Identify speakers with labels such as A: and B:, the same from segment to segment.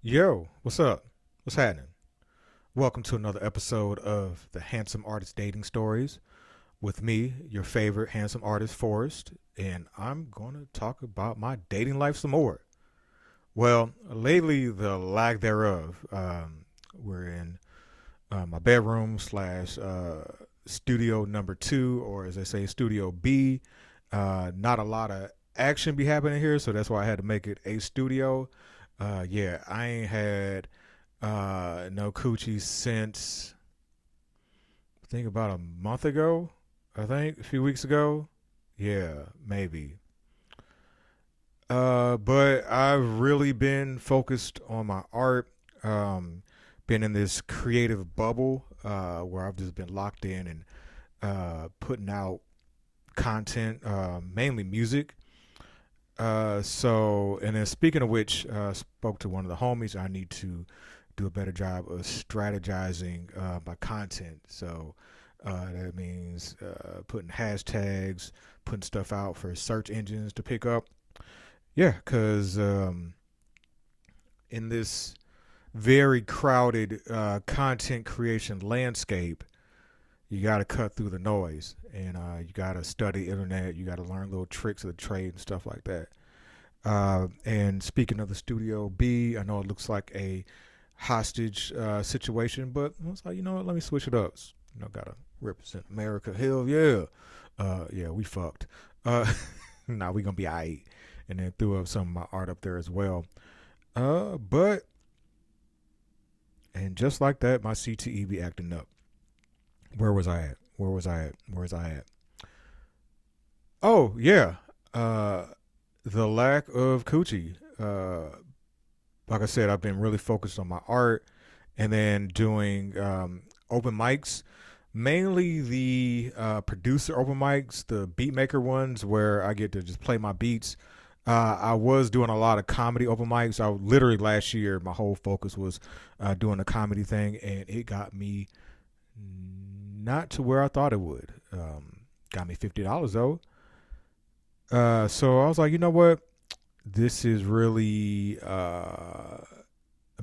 A: Yo, what's up? What's happening? Welcome to another episode of the Handsome Artist Dating Stories with me, your favorite handsome artist, Forrest, and I'm going to talk about my dating life some more. Well, lately, the lack thereof. We're in my bedroom slash studio number two, or as they say, studio B. Not a lot of action be happening here, so that's why I had to make it a studio. Yeah, I ain't had no coochie since I think about a month ago. I think a few weeks ago. Yeah, maybe. But I've really been focused on my art. Um, been in this creative bubble where I've just been locked in and putting out content, mainly music. And then speaking of which, spoke to one of the homies. I need to do a better job of strategizing my content. So that means putting hashtags, putting stuff out for search engines to pick up. Yeah, because in this very crowded content creation landscape, you got to cut through the noise and you got to study internet. You got to learn little tricks of the trade and stuff like that. And speaking of the Studio B, I know it looks like a hostage situation, but I was like, you know what? Let me switch it up. Gotta represent America. Hell yeah. Yeah, we fucked. Uh, nah, we gonna be alright. And then threw up some of my art up there as well. But and just like that, my CTE be acting up. Where was I at? Where was I at? Where was I at? Oh yeah. The lack of coochie. Like I said, I've been really focused on my art and then doing open mics, mainly the producer open mics, the beat maker ones where I get to just play my beats. I was doing a lot of comedy open mics. I literally last year, my whole focus was doing a comedy thing, and it got me not to where I thought it would. Got me $50 though. So I was like, you know what? This is really I'm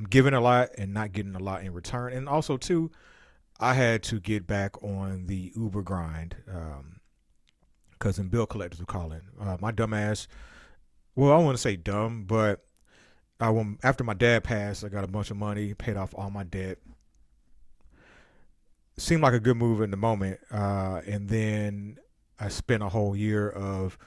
A: giving a lot and not getting a lot in return. And also too, I had to get back on the Uber grind because in bill collectors were calling. My dumb ass. Well, I want to say dumb, but after my dad passed, I got a bunch of money, paid off all my debt. Seemed like a good move in the moment, and then I spent a whole year of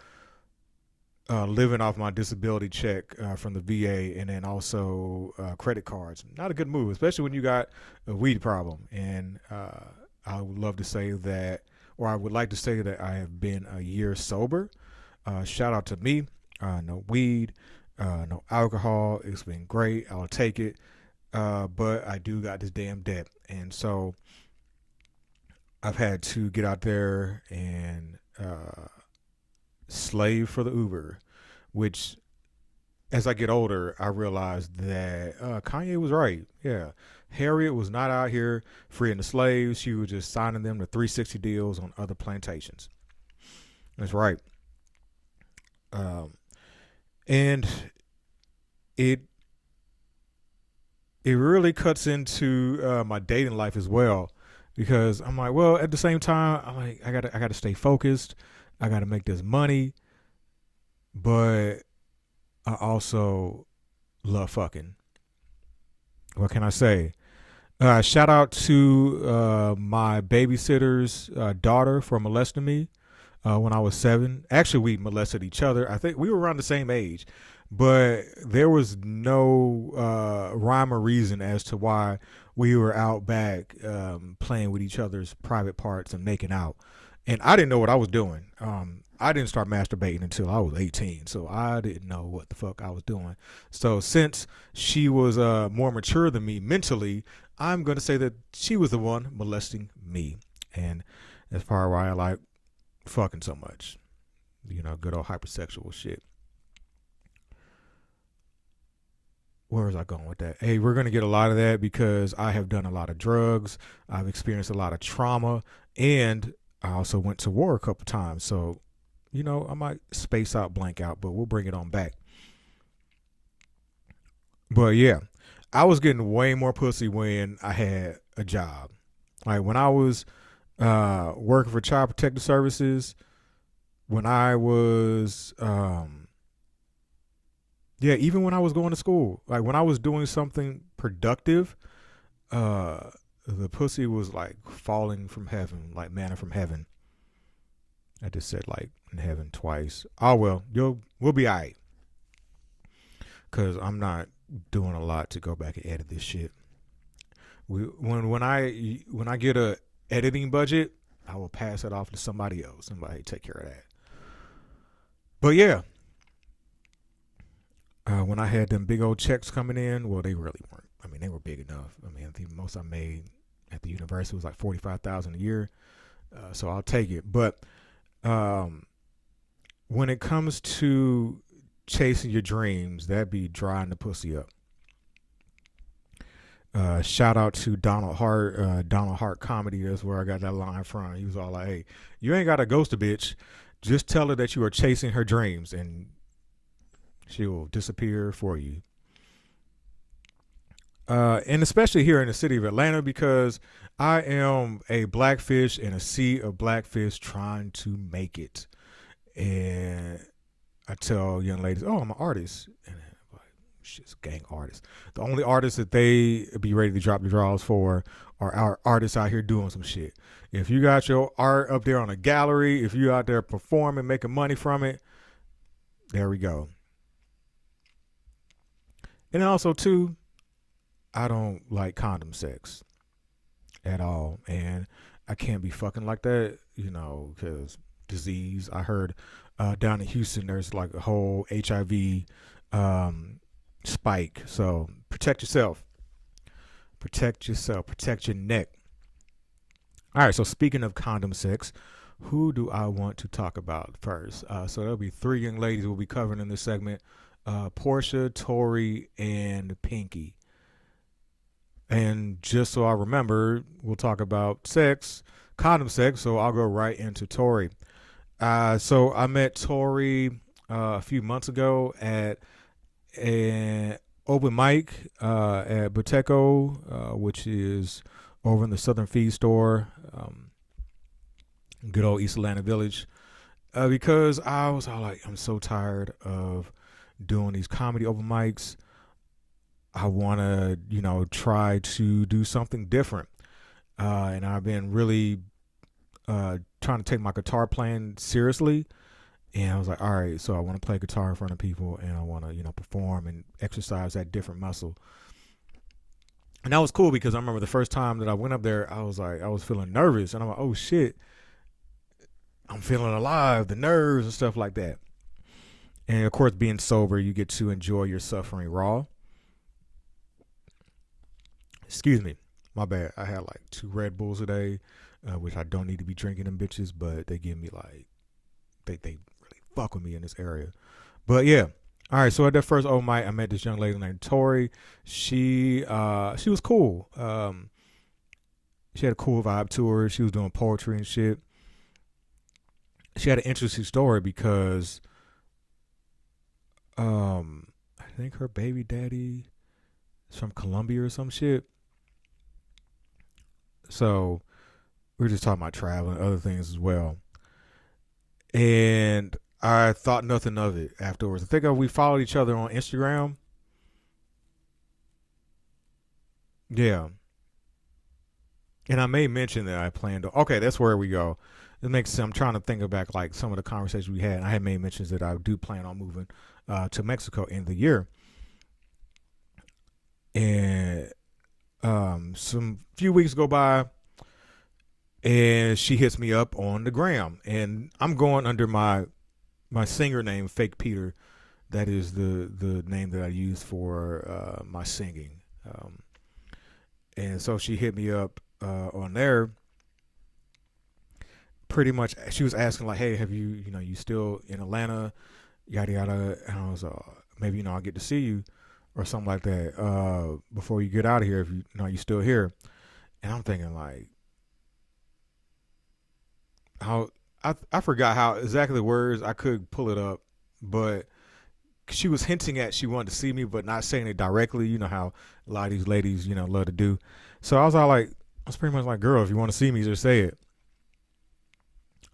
A: living off my disability check from the VA, and then also credit cards. Not a good move, especially when you got a weed problem. And I would love to say that, or I would like to say that I have been a year sober. Shout out to me. No weed, no alcohol. It's been great. I'll take it. But I do got this damn debt, and so I've had to get out there and slave for the Uber, which as I get older, I realized that Kanye was right. Yeah. Harriet was not out here freeing the slaves. She was just signing them to 360 deals on other plantations. That's right. Um, and it it really cuts into my dating life as well because I'm like, well, at the same time, I'm like, I gotta stay focused. I gotta make this money, but I also love fucking. What can I say? Shout out to my babysitter's daughter for molesting me when I was 7. Actually, we molested each other. I think we were around the same age, but there was no rhyme or reason as to why we were out back playing with each other's private parts and making out. And I didn't know what I was doing. I didn't start masturbating until I was 18, so I didn't know what the fuck I was doing. So since she was more mature than me mentally, I'm going to say that she was the one molesting me. And that's part of why I like fucking so much. Good old hypersexual shit. Where was I going with that? Hey, we're going to get a lot of that because I have done a lot of drugs. I've experienced a lot of trauma. And I also went to war a couple times. So, I might space out, blank out, but we'll bring it on back. But yeah, I was getting way more pussy when I had a job. Like when I was working for Child Protective Services, when I was yeah, even when I was going to school, like when I was doing something productive, uh the pussy was like falling from heaven, like manna from heaven. I just said like in heaven twice. Oh well, we'll be alright, cause I'm not doing a lot to go back and edit this shit. When I get a editing budget, I will pass it off to somebody else. Somebody take care of that. But yeah, when I had them big old checks coming in, well, they really weren't. I mean, they were big enough. I mean, I think the most I made at the university was like 45,000 a year. So I'll take it. But um, when it comes to chasing your dreams, that be drying the pussy up. Shout out to Donald Hart. Donald Hart comedy. That's where I got that line from. He was all like, "Hey, you ain't got to ghost a bitch. Just tell her that you are chasing her dreams, and she will disappear for you." And especially here in the city of Atlanta, because I am a blackfish in a sea of blackfish trying to make it. And I tell young ladies, "Oh, I'm an artist," and I'm like, "Shit's gang artist." The only artists that they be ready to drop the draws for are our artists out here doing some shit. If you got your art up there on a gallery, if you out there performing, making money from it, there we go. And then also too, I don't like condom sex at all, and I can't be fucking like that, because disease. I heard down in Houston there's like a whole HIV um, spike. So protect yourself. Protect yourself. Protect your neck. All right. So speaking of condom sex, who do I want to talk about first? So there'll be three young ladies we'll be covering in this segment: Portia, Torie, and Pinky. And just so I remember, we'll talk about sex, condom sex. So I'll go right into Torie. So I met Torie a few months ago at an open mic at Boteco, which is over in the Southern Feed Store, good old East Atlanta Village. Because I was all like, I'm so tired of doing these comedy open mics. I want to, try to do something different. And I've been really trying to take my guitar playing seriously. And I was like, all right, so I want to play guitar in front of people, and I want to, perform and exercise that different muscle. And that was cool because I remember the first time that I went up there, I was like, I was feeling nervous, and I'm like, oh shit, I'm feeling alive, the nerves and stuff like that. And of course, being sober, you get to enjoy your suffering raw. Excuse me, my bad. I had like 2 Red Bulls a day, which I don't need to be drinking them bitches, but they give me like they really fuck with me in this area. But yeah. All right, so at that first old mic, I met this young lady named Torie. She was cool. She had a cool vibe to her. She was doing poetry and shit. She had an interesting story because I think her baby daddy is from Colombia or some shit. So we were just talking about traveling, other things as well. And I thought nothing of it afterwards. I think we followed each other on Instagram. Yeah. And I may mention that I planned to. Okay, that's where we go. It makes sense. I'm trying to think back like some of the conversations we had. I had made mentions that I do plan on moving to Mexico in the year. And some few weeks go by, and she hits me up on the gram, and I'm going under my singer name, Fake Peter. That is the name that I use for my singing. And so she hit me up on there. Pretty much, she was asking like, "Hey, have you still in Atlanta? Yada yada." And I was maybe I'll get to see you or something like that before you get out of here if you still here. And I'm thinking like, how I forgot how exactly the words, I could pull it up, but she was hinting at she wanted to see me, but not saying it directly. You know how a lot of these ladies, love to do. So I was all like, I was pretty much like, girl, if you want to see me, just say it.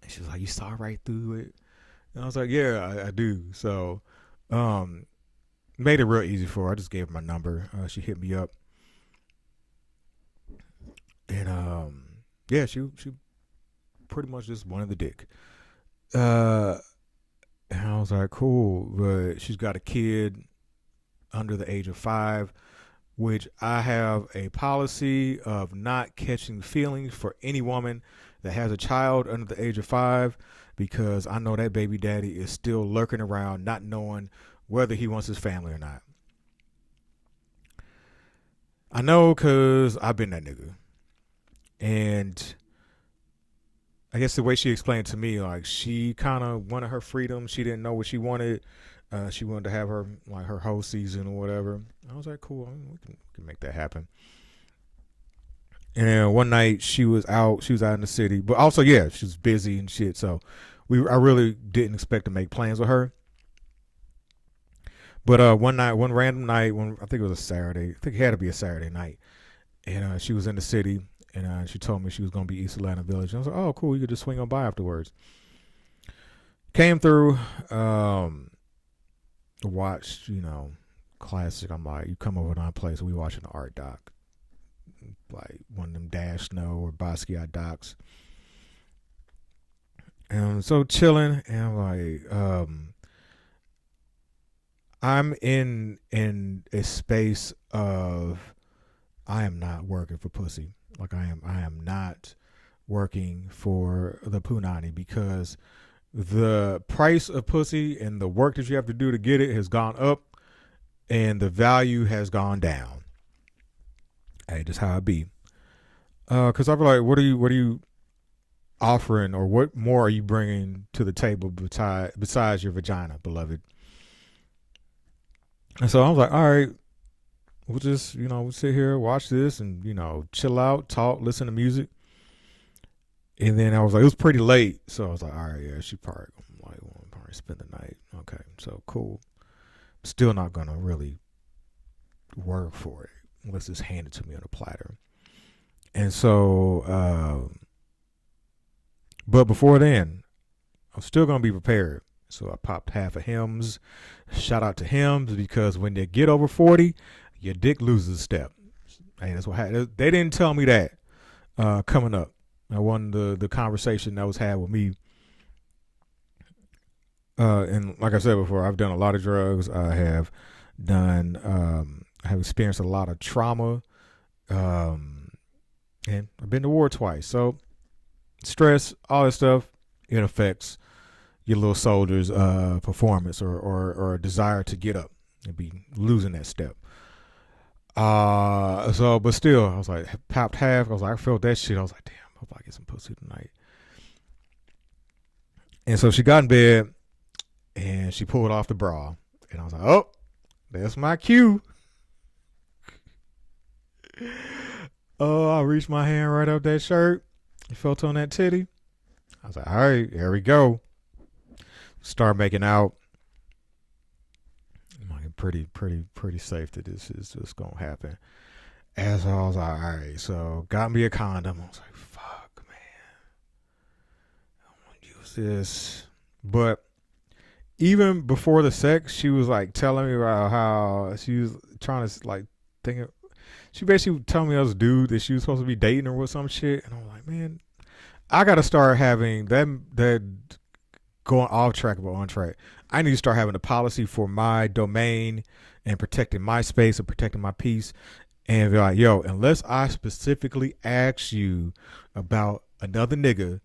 A: And she was like, you saw right through it. And I was like, yeah, I do. So, made it real easy for her. I just gave her my number. She hit me up, and yeah, she pretty much just wanted the dick. Uh, and I was like, cool, but she's got a kid under the age of 5, which I have a policy of not catching feelings for any woman that has a child under the age of 5, because I know that baby daddy is still lurking around, not knowing whether he wants his family or not. I know because I've been that nigga. And I guess the way she explained to me, like, she kind of wanted her freedom. She didn't know what she wanted. She wanted to have her whole season or whatever. I was like, cool, we can make that happen. And then one night she was out in the city, but also, yeah, she was busy and shit. So I really didn't expect to make plans with her. But one random night, I think it was a Saturday. I think it had to be a Saturday night, and she was in the city, and she told me she was gonna be East Atlanta Village. And I was like, oh, cool, you could just swing on by afterwards. Came through, watched, classic. I'm like, you come over to my place, we watching the art doc, like one of them Dash Snow or Basquiat docs. And so chilling, and I'm like, I'm in a space of, I am not working for pussy. Like, I am not working for the punani, because the price of pussy and the work that you have to do to get it has gone up, and the value has gone down. Hey, just how it be. Cause I'll be like, what are you offering, or what more are you bringing to the table besides your vagina, beloved? And so I was like, all right, we'll just, we'll sit here, watch this, and, chill out, talk, listen to music. And then I was like, it was pretty late. So I was like, all right, yeah, she probably, will probably spend the night. Okay, so cool. Still not going to really work for it. Let's just hand it to me on a platter. And so, but before then, I'm still going to be prepared. So I popped half of Hims. Shout out to Hims, because when they get over 40, your dick loses a step. Hey, that's what happened. They didn't tell me that coming up. I won the conversation that was had with me. And like I said before, I've done a lot of drugs. I have experienced a lot of trauma. And I've been to war twice. So stress, all that stuff, it affects your little soldier's performance or desire to get up and be losing that step. But still, I was like, popped half. I was like, I felt that shit. I was like, damn, I hope I get some pussy tonight. And so she got in bed and she pulled off the bra, and I was like, oh, that's my cue. Oh, I reached my hand right up that shirt. It felt on that titty. I was like, all right, here we go. Start making out. I'm pretty safe that this is just gonna happen. As I was like, all right, so got me a condom. I was like, fuck, man, I want to use this. But even before the sex, she was like telling me about how she was trying to like think. She basically told me I was a dude that she was supposed to be dating or with some shit, and I'm like, man, I gotta start having that going off track but on track. I need to start having a policy for my domain and protecting my space and protecting my peace. And be like, yo, unless I specifically ask you about another nigga,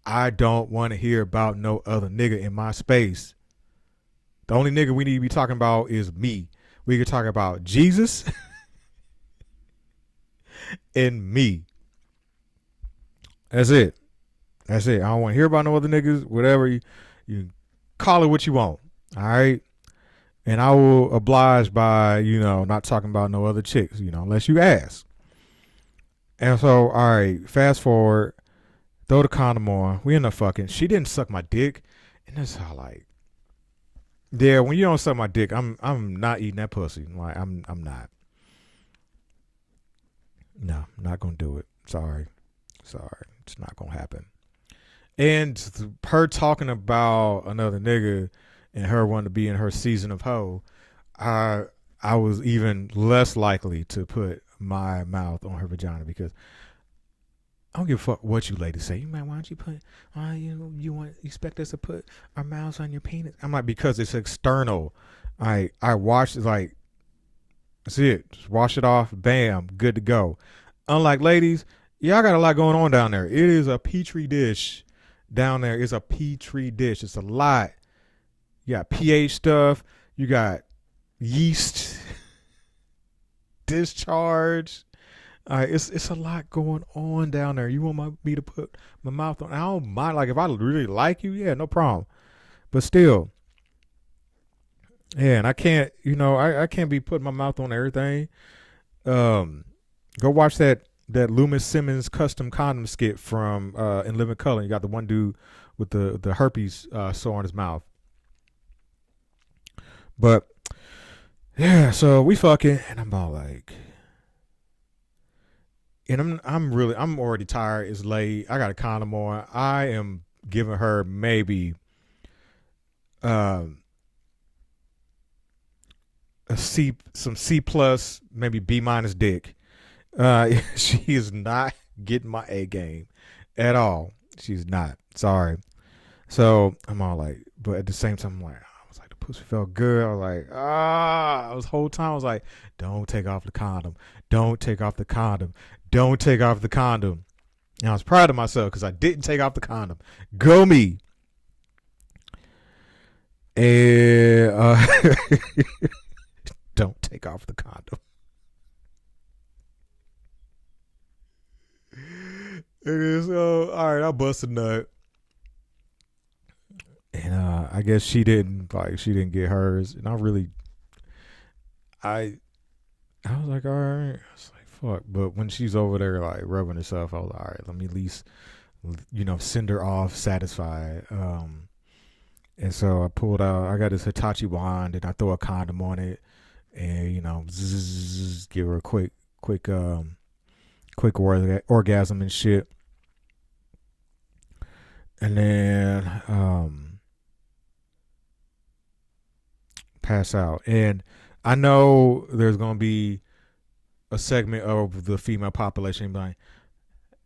A: I don't want to hear about no other nigga in my space. The only nigga we need to be talking about is me. We could talk about Jesus and me. That's it. I don't want to hear about no other niggas. Whatever you call it what you want. All right. And I will oblige by, not talking about no other chicks, unless you ask. And so, all right, fast forward, throw the condom on. We end up fucking. She didn't suck my dick. And that's how, like, Yeah, when you don't suck my dick, I'm not eating that pussy. Like I'm not. No, not gonna do it. Sorry, sorry, it's not gonna happen. And her talking about another nigga and her wanting to be in her season of hoe, I I was even less likely to put my mouth on her vagina because I don't give a fuck what you ladies say. Man, why don't you put? You expect us to put our mouths on your penis? I'm like, because it's external. I wash it, like, that's it. Just wash it off. Bam, good to go. Unlike ladies, y'all got a lot going on down there. It is a petri dish down there. It's a petri dish. It's a lot. You got pH stuff. You got yeast discharge. It's a lot going on down there. You want me to put my mouth on? I don't mind. Like if I really like you, yeah, no problem. But still, yeah, and I can't. I can't be putting my mouth on everything. Um, Go watch that Loomis Simmons custom condom skit from In Living Color. You got the one dude with the herpes sore on his mouth. But yeah, so we fucking, and I'm all like, and I'm already tired. It's late. I got a condom on. I am giving her maybe um some C plus, maybe B minus dick. She is not getting my A game at all. She's not. Sorry. So I'm all like, but at the same time, I'm like, I was like, the pussy felt good. I was like, I was whole time I was like, don't take off the condom. Don't take off the condom. Don't take off the condom. And I was proud of myself because I didn't take off the condom. Go me. And don't take off the condom. It is all right. I bust a nut, and I guess she didn't get hers, and I I was like, all right. I was like, fuck. But when she's over there like rubbing herself, I was like, all right, let me at least send her off satisfied. And so I pulled out. I got this Hitachi wand, and I throw a condom on it, and give her a quick orgasm and shit, and then pass out. And I know there's gonna be a segment of the female population like,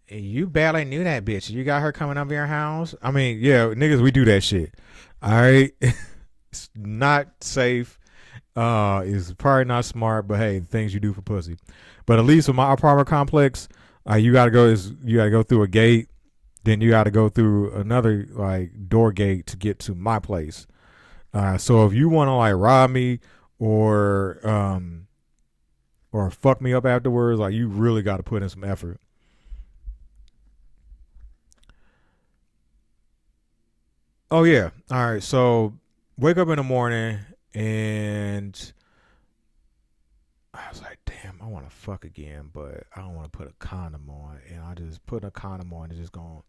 A: hey, you barely knew that bitch. You got her coming over your house. I mean, yeah, niggas, we do that shit. All right, it's not safe. It's probably not smart, but hey, things you do for pussy. But at least with my apartment complex, you gotta go through a gate, then you gotta go through another like door gate to get to my place. So if you want to like rob me or fuck me up afterwards, like you really got to put in some effort. Oh yeah. All right. So wake up in the morning and I was like, damn, I want to fuck again, but I don't want to put a condom on. And I just put a condom on and just going.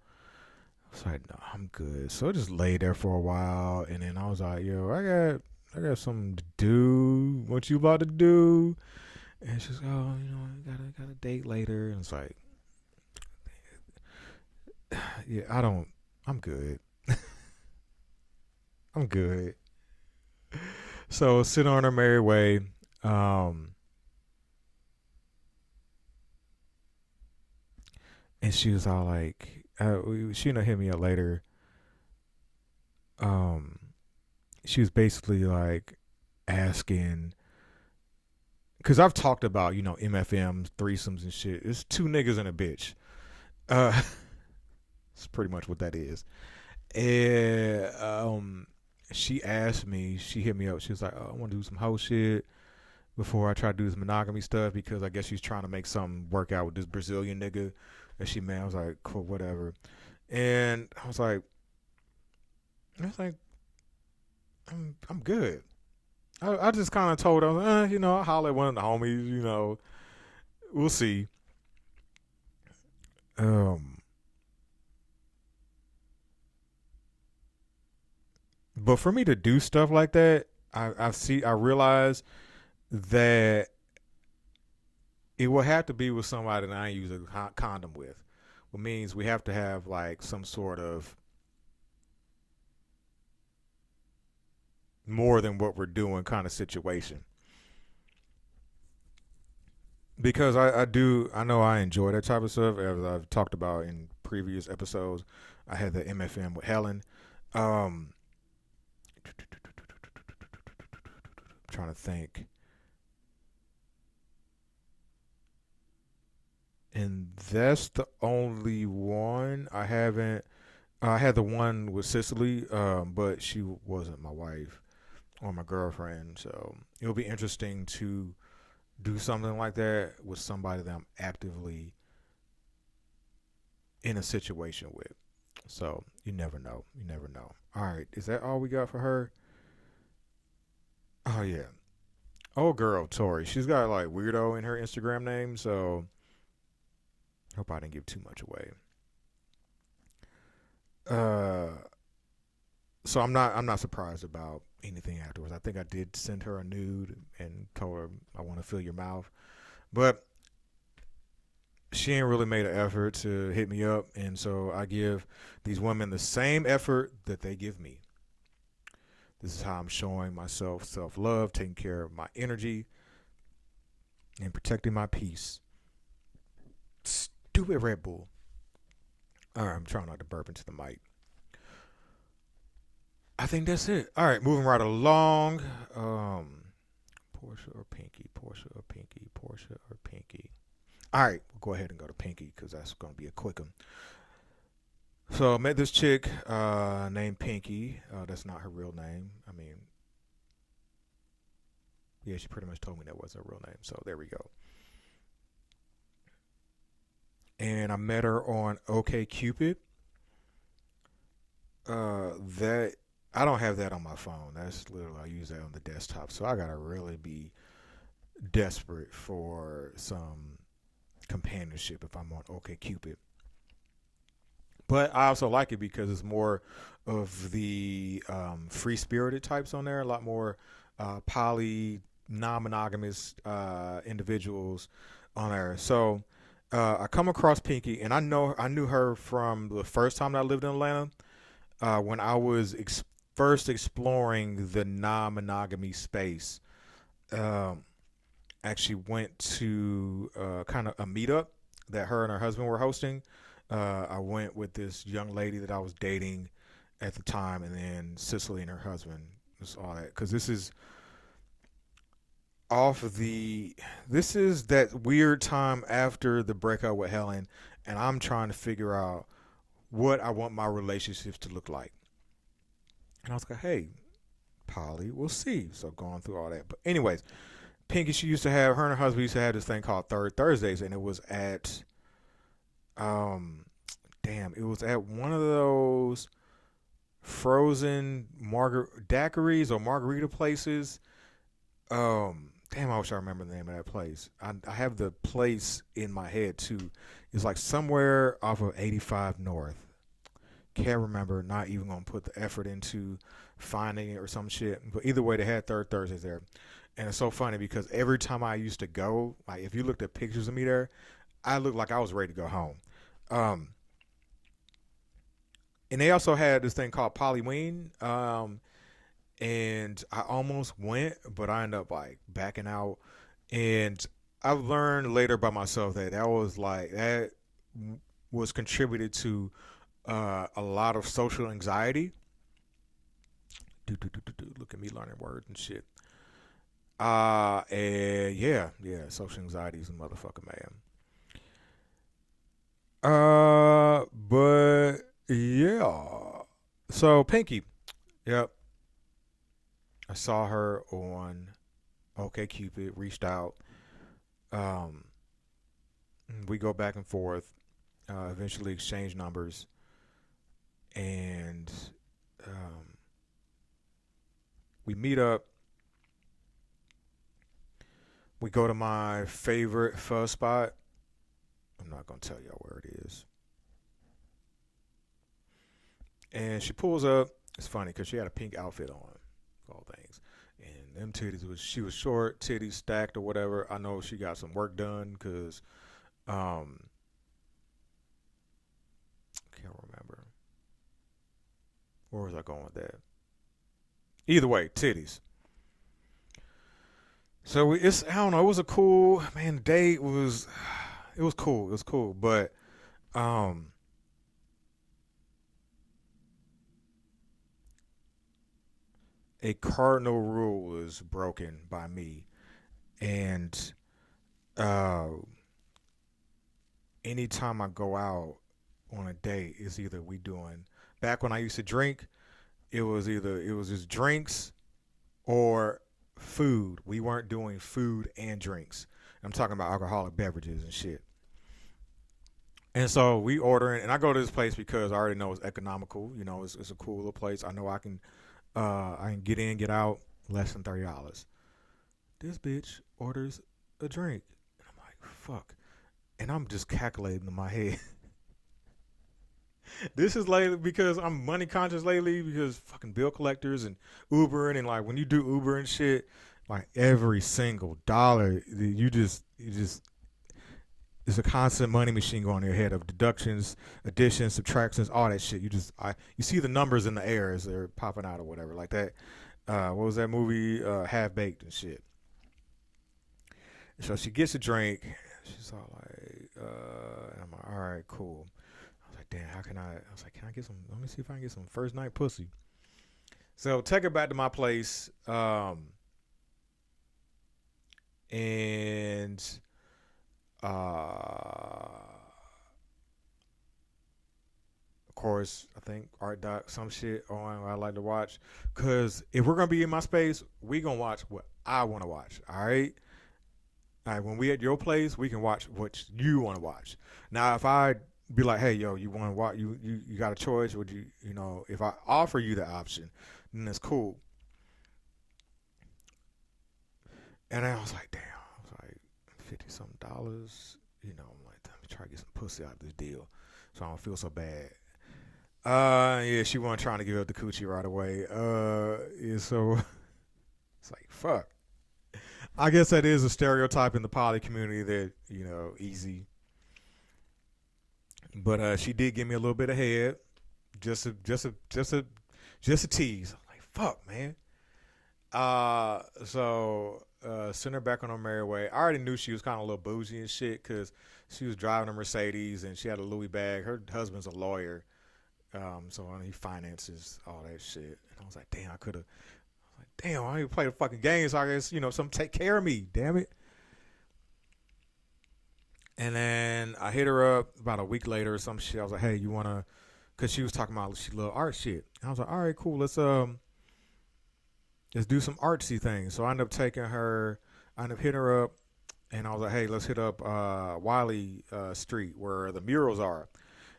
A: I was like, no, I'm good. So I just lay there for a while, and then I was like, yo, I got something to do. What you about to do? And she's like, oh, got a date later. And it's like, yeah, I don't. I'm good. I'm good. So sit on her merry way. Um, and she was all like, she hit me up later. Um, she was basically like asking, because I've talked about MFMs, threesomes, and shit. It's two niggas and a bitch. Uh, it's pretty much what that is. And she asked me, she hit me up. She was like, oh, I want to do some hoe shit before I try to do this monogamy stuff because I guess she's trying to make something work out with this Brazilian nigga that she met. I was like, cool, whatever. And I was like, I'm good. I just kind of told her, I'll holler at one of the homies, we'll see. Um, but for me to do stuff like that, I realize that it will have to be with somebody that I ain't use a condom with, which means we have to have like some sort of more than what we're doing kind of situation. Because I know I enjoy that type of stuff, as I've talked about in previous episodes. I had the MFM with Helen. Um, I'm trying to think, and that's the only one I haven't. I had the one with Cicely, but she wasn't my wife or my girlfriend. So it'll be interesting to do something like that with somebody that I'm actively in a situation with. So you never know. You never know. All right, is that all we got for her? Oh yeah. Oh girl, Torie. She's got like weirdo in her Instagram name, so hope I didn't give too much away. Uh, so I'm not surprised about anything afterwards. I think I did send her a nude and told her I want to feel your mouth, but she ain't really made an effort to hit me up, and so I give these women the same effort that they give me. This is how I'm showing myself self love, taking care of my energy, and protecting my peace. Stupid Red Bull. All right, I'm trying not to burp into the mic. I think that's it. All right, moving right along. Portia or Pinky? Portia or Pinky? Portia or Pinky? All right, we'll go ahead and go to Pinky because that's going to be a quick one. So I met this chick named Pinky. That's not her real name. I mean, yeah, she pretty much told me that wasn't her real name. So there we go. And I met her on OK Cupid. That I don't have that on my phone. That's literally I use that on the desktop. So I gotta really be desperate for some companionship if I'm on OK Cupid. But I also like it because it's more of the free spirited types on there. A lot more poly, non monogamous individuals on there. So I come across Pinky, and I knew her from the first time that I lived in Atlanta when I was first exploring the non monogamy space. Um, Actually went to kind of a meetup that her and her husband were hosting. I went with this young lady that I was dating at the time, and then Cicely and her husband. Was all that because this is off of the. This is that weird time after the breakup with Helen, and I'm trying to figure out what I want my relationships to look like. And I was like, hey, Polly, we'll see. So going through all that, but anyways, Pinky, she used to have her and her husband used to have this thing called Third Thursdays, and it was at um, damn, it was at one of those frozen daiquiris or margarita places. Damn, I wish I remember the name of that place. I have the place in my head too. It's like somewhere off of 85 North. Can't remember. Not even gonna put the effort into finding it or some shit. But either way, they had Third Thursdays there, and it's so funny because every time I used to go, like if you looked at pictures of me there, I looked like I was ready to go home. Um, and they also had this thing called Polyween. And I almost went, but I ended up like backing out. And I've learned later by myself that that was like that was contributed to a lot of social anxiety. Look at me learning words and shit. And yeah, social anxiety is a motherfucker, man. But yeah. So Pinky, yep. I saw her on OK Cupid, reached out. Um, we go back and forth. Eventually exchange numbers, and um, we meet up. We go to my favorite pho spot. I'm not gonna tell y'all where it is. And she pulls up. It's funny because she had a pink outfit on, of all things. them titties was she was short, titties stacked or whatever. I know she got some work done because um can't remember where was I going with that. Either way, titties. So it's I don't know. It was a cool man. The date was it was cool. It was cool, but um a cardinal rule was broken by me, and uh anytime I go out on a date, it's either we doing. Back when I used to drink, it was just drinks or food. We weren't doing food and drinks. I'm talking about alcoholic beverages and shit. And so we ordering, and I go to this place because I already know it's economical. You know, it's a cool little place. I know I can get in, get out, less than $30. This bitch orders a drink, and I'm like, fuck. And I'm just calculating in my head. This is lately because I'm money conscious lately because fucking bill collectors and Ubering and like when you do Uber and shit, like every single dollar you just it's a constant money machine going in your head of deductions, additions, subtractions, all that shit. You see the numbers in the air as they're popping out or whatever like that. What was that movie? Half Baked and shit. So she gets a drink. She's all like, and I'm like, all right, cool. I was like, damn, how can I was like, can I get some? Let me see if I can get some first night pussy. So take her back to my place, and of course, I think Art Doc some shit on I like to watch. Cause if we're gonna be in my space, we gonna watch what I want to watch. All right. All right. When we at your place, we can watch what you want to watch. Now, if I be like, hey, yo, you want to watch? You got a choice? Would you know? If I offer you the option, then that's cool. And I was like, damn. I was like, 50 something dollars. You know, I'm like, let me try to get some pussy out of this deal, so I don't feel so bad. Yeah, she wasn't trying to give up the coochie right away. Yeah, so it's like, fuck. I guess that is a stereotype in the poly community that easy. But she did give me a little bit of head, just a tease. I'm like, fuck, man. Sent her back on her merry way. I already knew she was kind of a little bougie and shit because she was driving a Mercedes and she had a Louis bag. Her husband's a lawyer, so he finances all that shit. And I was like, damn, I could have. Like, damn, I didn't play the fucking game, so I guess some take care of me. Damn it. And then I hit her up about a week later or some shit. I was like, hey, you wanna? Cause she was talking about she loved art shit. And I was like, all right, cool. Let's do some artsy things. So I ended up taking her. I ended up hitting her up, and I was like, hey, let's hit up Wiley Street where the murals are.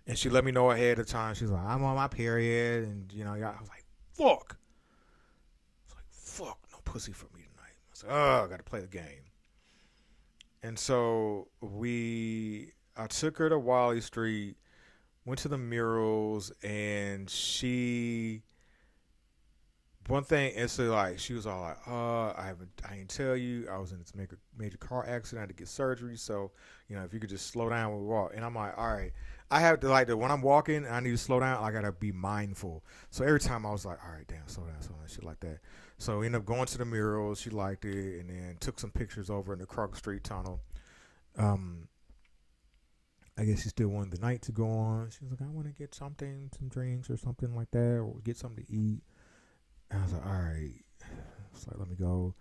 A: And she let me know ahead of time. She's like, I'm on my period, and yeah. I was like, fuck. I was like, fuck, no pussy for me tonight. I was like, oh, I got to play the game. And so I took her to Wiley Street, went to the murals, and one thing instantly like she was all like, I didn't tell you I was in this major car accident, I had to get surgery, so if you could just slow down when we walk. And I'm like, all right, I have to like that when I'm walking, I need to slow down. I gotta be mindful. So every time I was like, all right, damn, slow down, shit like that. So we ended up going to the murals. She liked it, and then took some pictures over in the Krug Street tunnel. Um, I guess she still wanted the night to go on. She was like, I want to get something, some drinks or something like that, or get something to eat. And I was like, all right. It's like, let me go.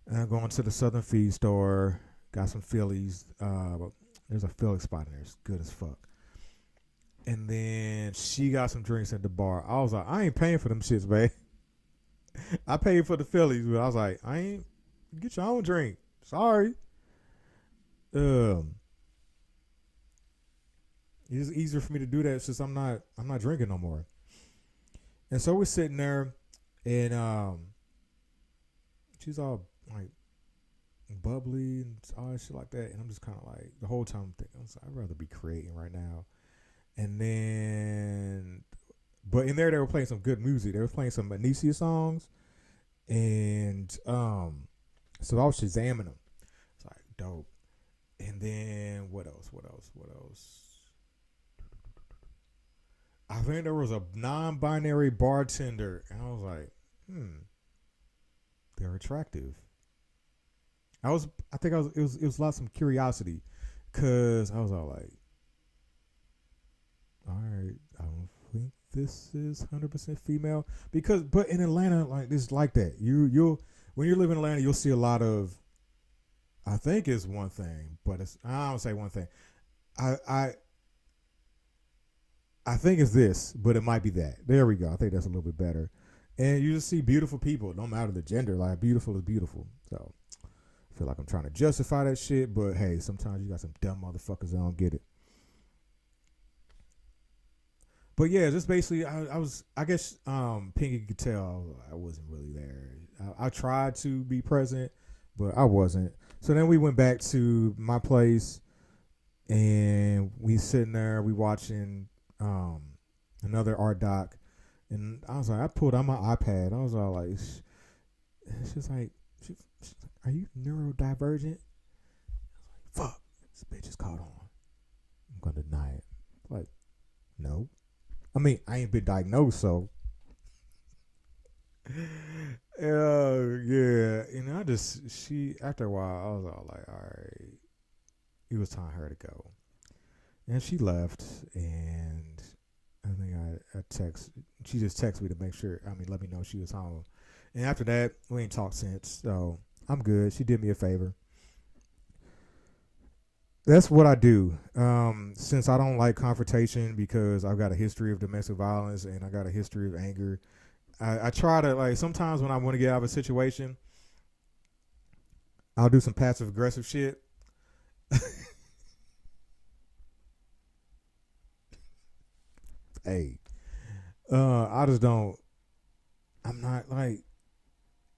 A: And I'm going to the Southern Feed store. Got some Phillies. There's a Philly spot in there. It's good as fuck. And then she got some drinks at the bar. I was like, I ain't paying for them shits, babe. I paid for the Phillies, but I was like, I ain't get your own drink. Sorry. Um, it's easier for me to do that since I'm not drinking no more. And so we're sitting there, and she's all like bubbly and all that shit like that, and I'm just kind of like the whole time I'm thinking, I'd rather be creating right now. And then, but in there they were playing some good music. They were playing some Anicia songs, And so I was Shazamming them. It's like dope. And then what else? What else? What else? I think there was a non-binary bartender, and I was like, they're attractive. I think I was. It was a lot of some curiosity, cause I was all like, all right, I don't think this is 100% female because, but in Atlanta, like it's like that. You'll when you live in Atlanta, you'll see a lot of. I think it's one thing, but it's I don't say one thing. I I I think it's this, but it might be that. There we go. I think that's a little bit better. And you just see beautiful people, no matter the gender. Like beautiful is beautiful. So I feel like I'm trying to justify that shit, but hey, sometimes you got some dumb motherfuckers that don't get it. But yeah, just basically, I was, I guess, Pinky could tell I wasn't really there. I tried to be present, but I wasn't. So then we went back to my place, and we sitting there, we watching um, another art doc, and I was like, I pulled out my iPad. I was all like, she's like, she's like, are you neurodivergent? Fuck, this bitch is caught on. I'm gonna deny it. Like, no. I mean, I ain't been diagnosed, so yeah. You know, I just she after a while, I was all like, all right, it was time for her to go, and she left, and I think I text. She just texted me to make sure. I mean, let me know she was home, and after that, we ain't talked since. So I'm good. She did me a favor. That's what I do. Since I don't like confrontation because I've got a history of domestic violence and I got a history of anger, I try to like sometimes when I want to get out of a situation, I'll do some passive aggressive shit. Hey, I just don't. I'm not like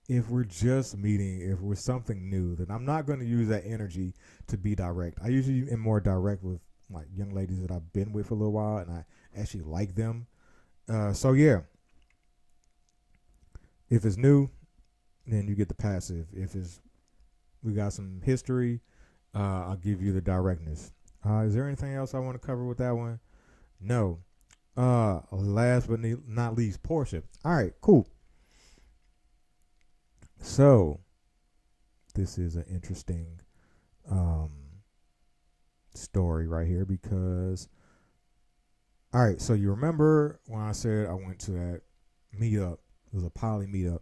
A: if we're just meeting, if we're something new, then I'm not going to use that energy to be direct. I usually am more direct with like young ladies that I've been with for a little while and I actually like them. So yeah, if it's new, then you get the passive. If it's we got some history, I'll give you the directness. Is there anything else I want to cover with that one? No. Last but not least, Portia. All right, cool. So this is an interesting um, story right here because, all right, so you remember when I said I went to that meetup? It was a poly meetup,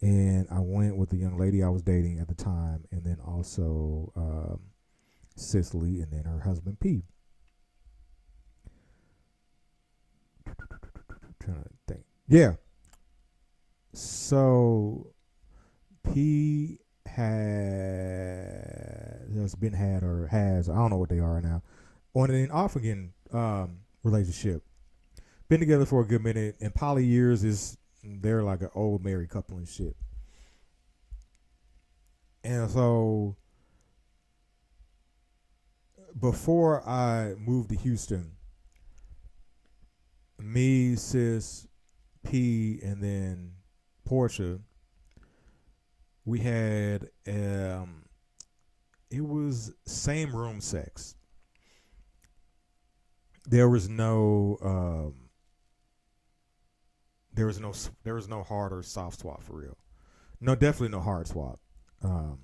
A: and I went with the young lady I was dating at the time, and then also Cicely, and then her husband P. Trying to think. Yeah. So P has been had or has I don't know what they are now on an off again relationship. Been together for a good minute. And poly years is they're like an old married couple and shit. And so before I moved to Houston, me, sis, P, and then Portia, we had it was same room sex. There was no there was no there was no hard or soft swap for real. No, definitely no hard swap. Um,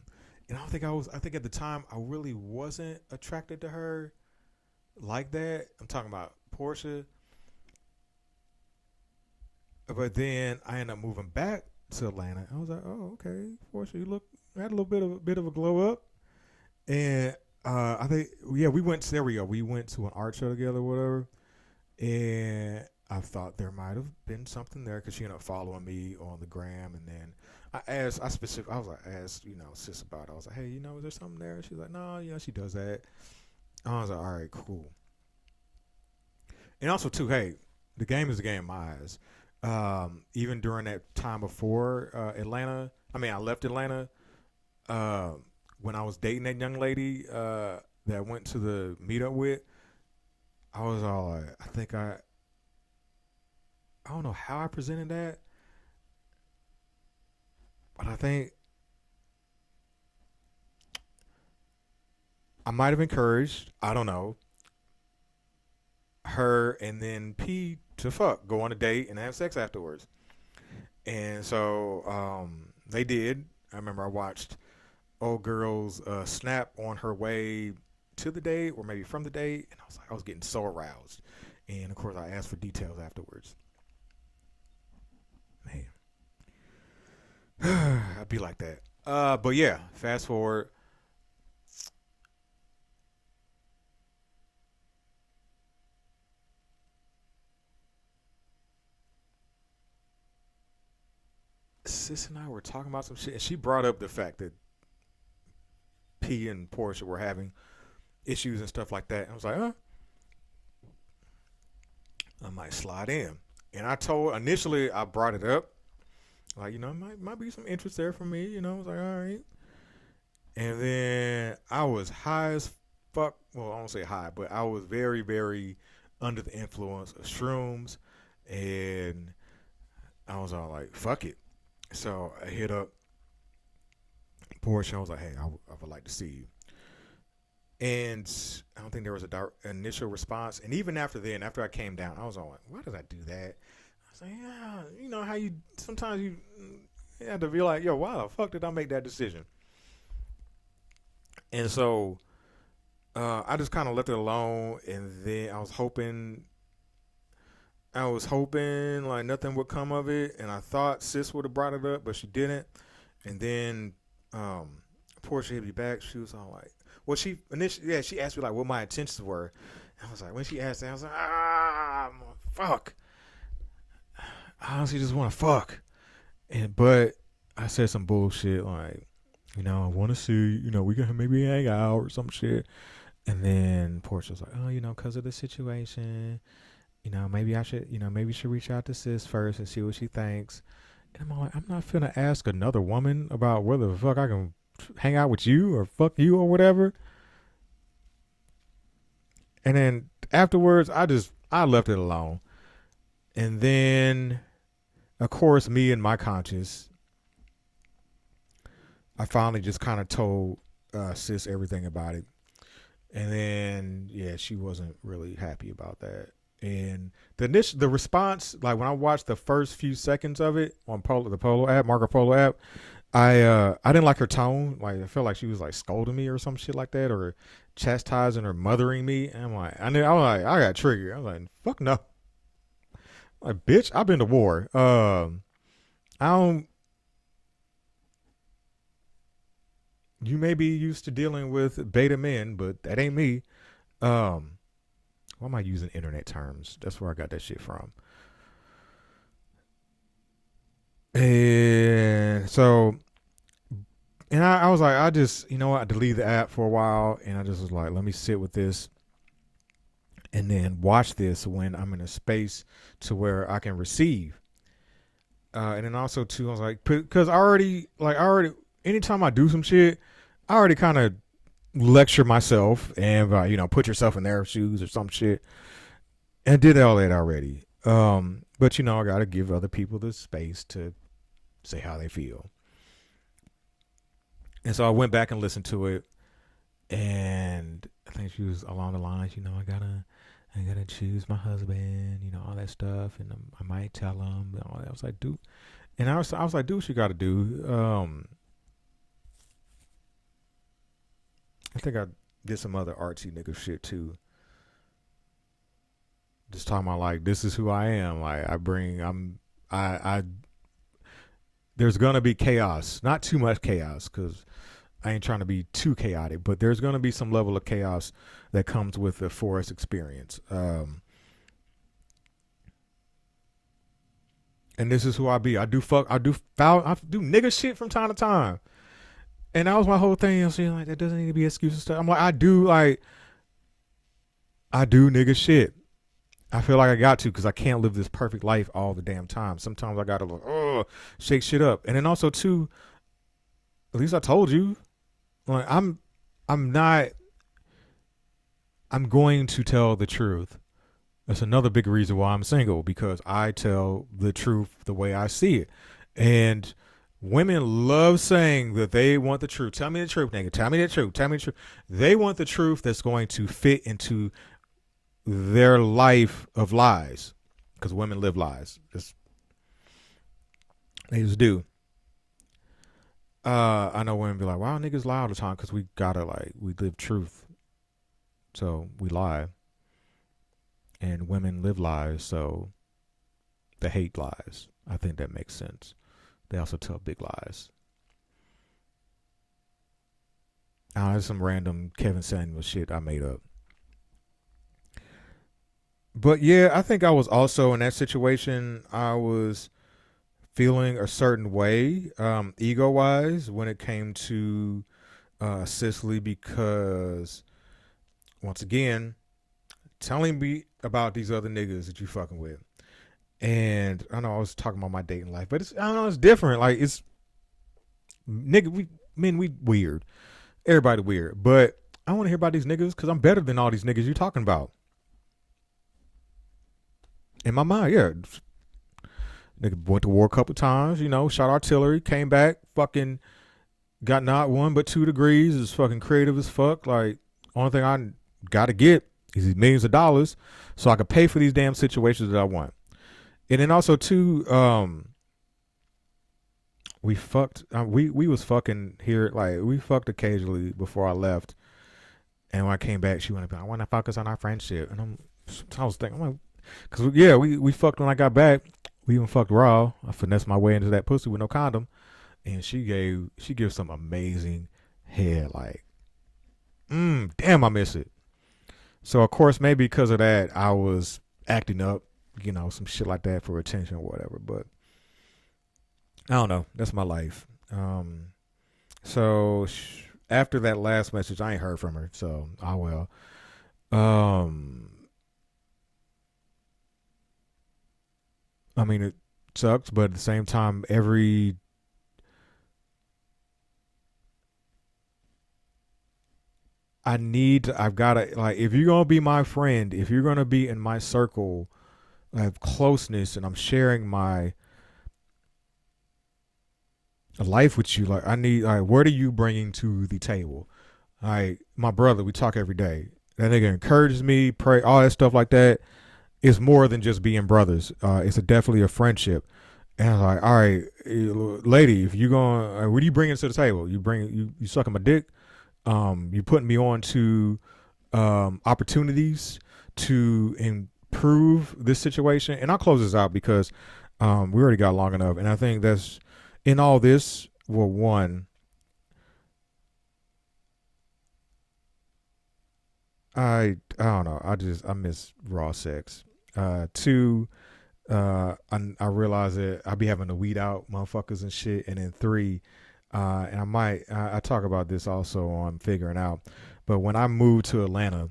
A: and I don't think I was. I think at the time I really wasn't attracted to her like that. I'm talking about Portia. But then I ended up moving back to Atlanta. I was like, oh, okay, Portia, you look had a little bit of a glow up. And I think yeah, we went there we go. We went to an art show together, whatever. And I thought there might have been something there because she ended up following me on the gram, and then I was like, asked, sis about it. I was like, hey, is there something there? She's like, no, she does that. I was like, all right, cool. And also, too, hey, the game is the game in my eyes. Even during that time before Atlanta, I mean, I left Atlanta uh, when I was dating that young lady that I went to the meetup with. I was all like, I don't know how I presented that. But I think I might have encouraged, I don't know, her and then P to fuck, go on a date and have sex afterwards. And so they did. I remember I watched old girl's snap on her way to the date or maybe from the date, and I was like, I was getting so aroused. And of course, I asked for details afterwards. Man, I'd be like that. But yeah, fast forward. Sis and I were talking about some shit, and she brought up the fact that P and Portia were having issues and stuff like that. And I was like, I might slide in. And I told initially I brought it up, like might be some interest there for me. I was like, all right. And then I was high as fuck. Well, I won't say high, but I was very very under the influence of shrooms, and I was all like, fuck it. So I hit up Portia. I was like, hey, I would like to see you. And I don't think there was a initial response. And even after then, after I came down, I was all like, why did I do that? I was like, yeah, you know how you sometimes you have to be like, yo, why the fuck did I make that decision? And so I just kind of left it alone. And then I was hoping like nothing would come of it. And I thought sis would have brought it up, but she didn't. And then Portia hit me back. She was all like, well, she initially, yeah, she asked me like what my intentions were. And I was like, when she asked that, I was like, fuck. I honestly just want to fuck. But I said some bullshit like, I want to see, we can maybe hang out or some shit. And then Portia was like, oh, because of the situation, maybe I should, maybe you should reach out to sis first and see what she thinks. And I'm like, I'm not finna ask another woman about whether the fuck I can hang out with you or fuck you or whatever. And then afterwards, I left it alone. And then, of course, me and my conscience, I finally just kind of told sis everything about it. And then, yeah, she wasn't really happy about that. And the response, like when I watched the first few seconds of it on the Polo app, Marco Polo app, I didn't like her tone. Like I felt like she was like scolding me or some shit like that, or chastising or mothering me. And I was like, I got triggered. I was like, fuck no. Like, bitch, I've been to war. I don't. You may be used to dealing with beta men, but that ain't me. Um, why am I using internet terms? That's where I got that shit from. And so, and I was like, I just, what? I deleted the app for a while, and I just was like, let me sit with this, and then watch this when I'm in a space to where I can receive. And then also too, I was like, because anytime I do some shit, I already kind of lecture myself and put yourself in their shoes or some shit, and did all that already. But I got to give other people the space to say how they feel. And so I went back and listened to it, and I think she was along the lines, I gotta choose my husband, all that stuff, and I might tell him. All that. I was like, dude, and I was like, do what you got to do. I think I did some other artsy nigga shit too. Just talking about like this is who I am. Like I there's gonna be chaos, not too much chaos, because I ain't trying to be too chaotic, but there's gonna be some level of chaos that comes with the forest experience. And this is who I be. I do fuck. I do foul. I do nigga shit from time to time. And that was my whole thing. I was saying like that doesn't need to be excuses. I'm like I do nigga shit. I feel like I got to because I can't live this perfect life all the damn time. Sometimes I gotta like, shake shit up. And then also too, at least I told you, like I'm not. I'm going to tell the truth. That's another big reason why I'm single, because I tell the truth the way I see it. And Women love saying that they want the truth. Tell me the truth, nigga. Tell me the truth. Tell me the truth. They want the truth that's going to fit into their life of lies. Because women live lies. They just do. I know women be like, wow, niggas lie all the time because we gotta, like, we live truth. So we lie. And women live lies, so they hate lies. I think that makes sense. They also tell big lies. That's some random Kevin Samuel shit I made up. But yeah, I think I was also in that situation. I was feeling a certain way, ego wise, when it came to Cicely, because once again, telling me about these other niggas that you fucking with. And I know I was talking about my dating life, but it's, I don't know, it's different. Like, it's nigga, we weird. Everybody weird. But I want to hear about these niggas because I'm better than all these niggas you talking about. In my mind, yeah. Nigga went to war a couple times, shot artillery, came back, fucking got not 1 but 2 degrees, is fucking creative as fuck. Like, only thing I gotta get is these millions of dollars so I can pay for these damn situations that I want. And then also too, we fucked. We was fucking here. Like, we fucked occasionally before I left, and when I came back, she wanted to be, I want to focus on our friendship. And I was thinking, I'm like, because yeah, we fucked when I got back. We even fucked raw. I finessed my way into that pussy with no condom, and she gives some amazing head. Like, damn, I miss it. So of course, maybe because of that, I was acting up, some shit like that for attention or whatever. But I don't know. That's my life. So after that last message, I ain't heard from her. So, oh well. I mean, it sucks, but at the same time, I've got to, like, if you're going to be my friend, if you're going to be in my circle of closeness and I'm sharing my life with you, like, I need, like, what are you bringing to the table? Like, my brother, we talk every day. That nigga encourages me, pray, all that stuff like that. It's more than just being brothers. It's definitely a friendship. And I was like, all right, lady, if you going, what are you bringing to the table? You sucking my dick. You putting me on to opportunities to improve this situation. And I'll close this out because we already got long enough. And I think that's in all this. Well, one, I don't know. I miss raw sex. Two, I realize that I be having to weed out motherfuckers and shit. And then three, and I talk about this also on figuring out, but when I moved to Atlanta,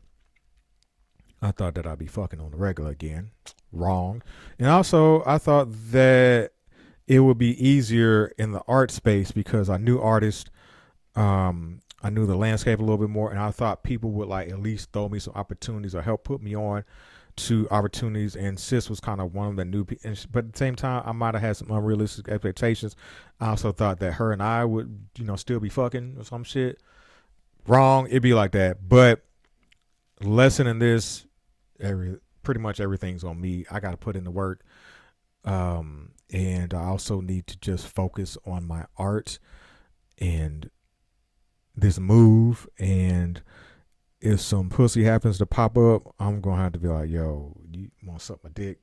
A: I thought that I'd be fucking on the regular again. Wrong. And also, I thought that it would be easier in the art space because I knew artists. I knew the landscape a little bit more, and I thought people would, like, at least throw me some opportunities or help put me on to opportunities. And Sis was kind of one of the new people, but at the same time, I might have had some unrealistic expectations. I also thought that her and I would, still be fucking or some shit. Wrong. It'd be like that. But lesson in this, pretty much everything's on me. I got to put in the work. And I also need to just focus on my art and this move. And if some pussy happens to pop up, I'm going to have to be like, yo, you want to suck my dick?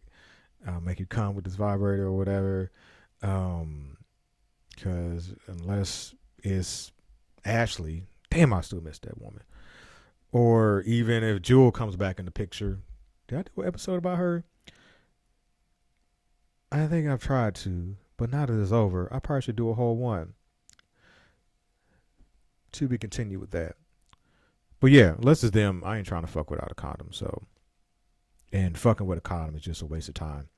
A: I'll make you come with this vibrator or whatever. Because unless it's Ashley, damn, I still miss that woman. Or even if Jewel comes back in the picture. Did I do an episode about her? I think I've tried to, but now that it's over, I probably should do a whole one. To be continued with that. But yeah, unless it's them, I ain't trying to fuck without a condom. So, and fucking with a condom is just a waste of time.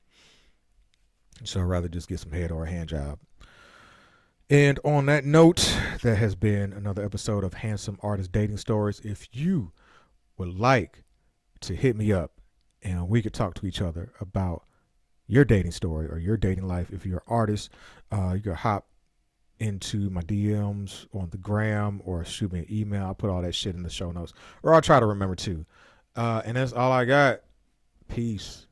A: So I'd rather just get some head or a hand job. And on that note, that has been another episode of Handsome Artist Dating Stories. If you would like to hit me up and we could talk to each other about your dating story or your dating life, if you're an artist, you can hop into my DMs on the gram or shoot me an email. I'll put all that shit in the show notes. Or I'll try to remember too. And that's all I got. Peace.